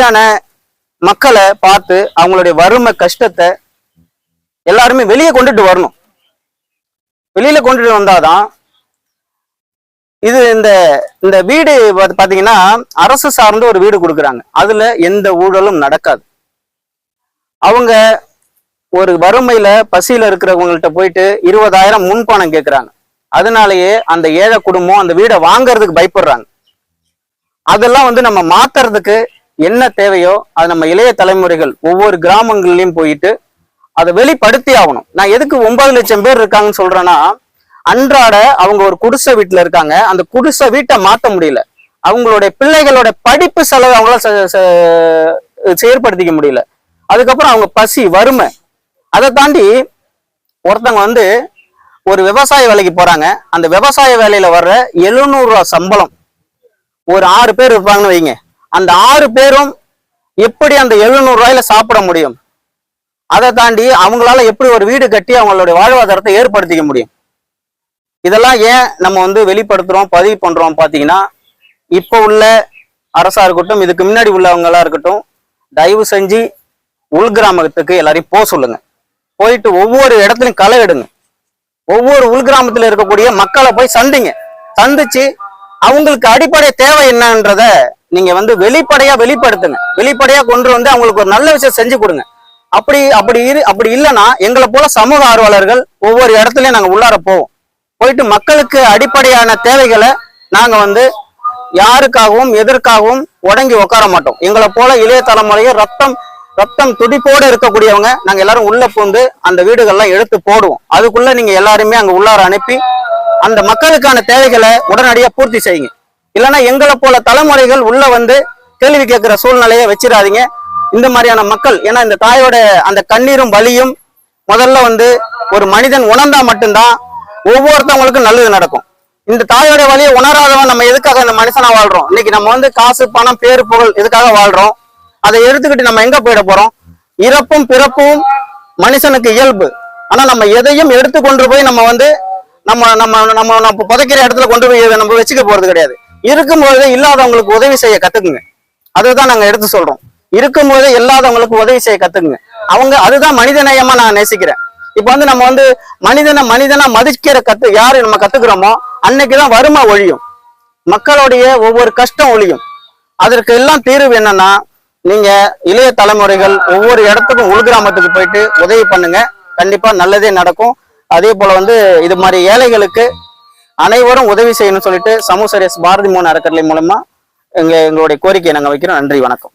மாதிரியான மக்களை பார்த்து அவங்களுடைய வறுமை கஷ்டத்தை எல்லாருமே வெளியே கொண்டுட்டு வரணும். வெளியில கொண்டுட்டு வந்தாதான் இது இந்த இந்த வீடு பாத்தீங்கன்னா அரசு சார்ந்த ஒரு வீடு கொடுக்குறாங்க. அதுல எந்த ஊழலும் நடக்காது. அவங்க ஒரு வறுமையில பசியில இருக்கிறவங்கள்ட்ட போயிட்டு 20,000 முன்பணம் கேட்கிறாங்க. அதனாலேயே அந்த ஏழை குடும்பம் அந்த வீடை வாங்கறதுக்கு பயப்படுறாங்க. அதெல்லாம் நம்ம மாத்துறதுக்கு என்ன தேவையோ அது நம்ம இளைய தலைமுறைகள் ஒவ்வொரு கிராமங்கள்லயும் போயிட்டு அதை வெளிப்படுத்தி ஆகணும். நான் எதுக்கு 9 லட்சம் பேர் இருக்காங்கன்னு சொல்றேன்னா, அன்றாட அவங்க ஒரு குடிசை வீட்டுல இருக்காங்க. அந்த குடிசை வீட்டை மாத்த முடியல. அவங்களுடைய பிள்ளைகளோட படிப்பு செலவு அவங்களால செயற்படுத்திக்க முடியல. அதுக்கப்புறம் அவங்க பசி வறுமை. அதை தாண்டி ஒருத்தவங்க ஒரு விவசாய வேலைக்கு போறாங்க. அந்த விவசாய வேலையில வர்ற 700 ரூபா சம்பளம் ஒரு 6 பேர் இருப்பாங்கன்னு வைங்க. அந்த 6 பேரும் எப்படி அந்த 700 ரூபாயில சாப்பிட முடியும்? அதை தாண்டி அவங்களால எப்படி ஒரு வீடு கட்டி அவங்களுடைய வாழ்வாதாரத்தை ஏற்படுத்திக்க முடியும்? இதெல்லாம் ஏன் நம்ம வெளிப்படுத்துறோம், பதிவு பண்றோம் பாத்தீங்கன்னா, இப்ப உள்ள அரசா இருக்கட்டும், இதுக்கு முன்னாடி உள்ளவங்களா இருக்கட்டும், தயவு செஞ்சு உள்கிராமத்துக்கு எல்லாரையும் போக சொல்லுங்க. போயிட்டு ஒவ்வொரு இடத்துலையும் களை எடுங்க. ஒவ்வொரு உள்கிராமத்துல இருக்கக்கூடிய மக்களை போய் சந்திச்சு அவங்களுக்கு அடிப்படை தேவை என்னன்றத நீங்க வெளிப்படையா வெளிப்படுத்துங்க. வெளிப்படையா கொண்டு அவங்களுக்கு ஒரு நல்ல விஷயம் செஞ்சு கொடுங்க. அப்படி இல்லைன்னா எங்களை போல சமூக ஆர்வலர்கள் ஒவ்வொரு இடத்துலயும் நாங்க உள்ளார போவோம். போயிட்டு மக்களுக்கு அடிப்படையான தேவைகளை நாங்க யாருக்காகவும் எதற்காகவும் உடங்கி உட்கார மாட்டோம். எங்களை போல இளைய தலைமுறையை ரத்தம் துடிப்போடு இருக்கக்கூடியவங்க நாங்க எல்லாரும் உள்ள பூந்து அந்த வீடுகள்லாம் எடுத்து போடுவோம். அதுக்குள்ள நீங்க எல்லாருமே அங்க உள்ளார அனுப்பி அந்த மக்களுக்கான தேவைகளை உடனடியா பூர்த்தி செய்யுங்க. இல்லைன்னா எங்களை போல தலைமுறைகள் உள்ள கேள்வி கேட்கிற சூழ்நிலையை வச்சிடாதீங்க. இந்த மாதிரியான மக்கள், ஏன்னா இந்த தாயோட அந்த கண்ணீரும் வலியும் முதல்ல ஒரு மனிதன் உணர்ந்தா மட்டும்தான் ஒவ்வொருத்தவங்களுக்கும் நல்லது நடக்கும். இந்த தாயோட வலியை உணராதவன் நம்ம எதுக்காக இந்த மனுஷனா வாழ்றோம்? இன்னைக்கு நம்ம காசு பணம் பேரு புகழ் எதுக்காக வாழ்றோம்? அதை எடுத்துக்கிட்டு நம்ம எங்க போயிட போறோம்? இறப்பும் பிறப்பும் மனுஷனுக்கு இயல்பு. ஆனா நம்ம எதையும் எடுத்து கொண்டு போய் நம்ம நம்ம புதைக்கிற இடத்துல கொண்டு போய் நம்ம வச்சுக்க போறது கிடையாது. இருக்கும்போது இல்லாதவங்களுக்கு உதவி செய்ய கத்துக்குங்க. அதுதான் நாங்க எடுத்து சொல்றோம். இருக்கும்போது இல்லாதவங்களுக்கு உதவி செய்ய கத்துக்குங்க. அதுதான் மனிதநேயமா நான் நேசிக்கிறேன். இப்ப நம்ம மனிதனா மதிக்கிற யாரு நம்ம கத்துக்கிறோமோ அன்னைக்குதான் வறுமை ஒழியும், மக்களுடைய ஒவ்வொரு கஷ்டம் ஒழியும். அதற்கு எல்லாம் தீர்வு என்னன்னா, நீங்க இளைய தலைமுறைகள் ஒவ்வொரு இடத்துக்கும் உள்கிராமத்துக்கு போயிட்டு உதவி பண்ணுங்க. கண்டிப்பா நல்லதே நடக்கும். அதே போல இது மாதிரி ஏழைகளுக்கு அனைவரும் உதவி செய்யணும்னு சொல்லிட்டு சமூக சீரியஸ் பாரதி மோகன் அறக்கட்டளை மூலமா எங்களுடைய கோரிக்கையை நாங்க வைக்கிறோம். நன்றி, வணக்கம்.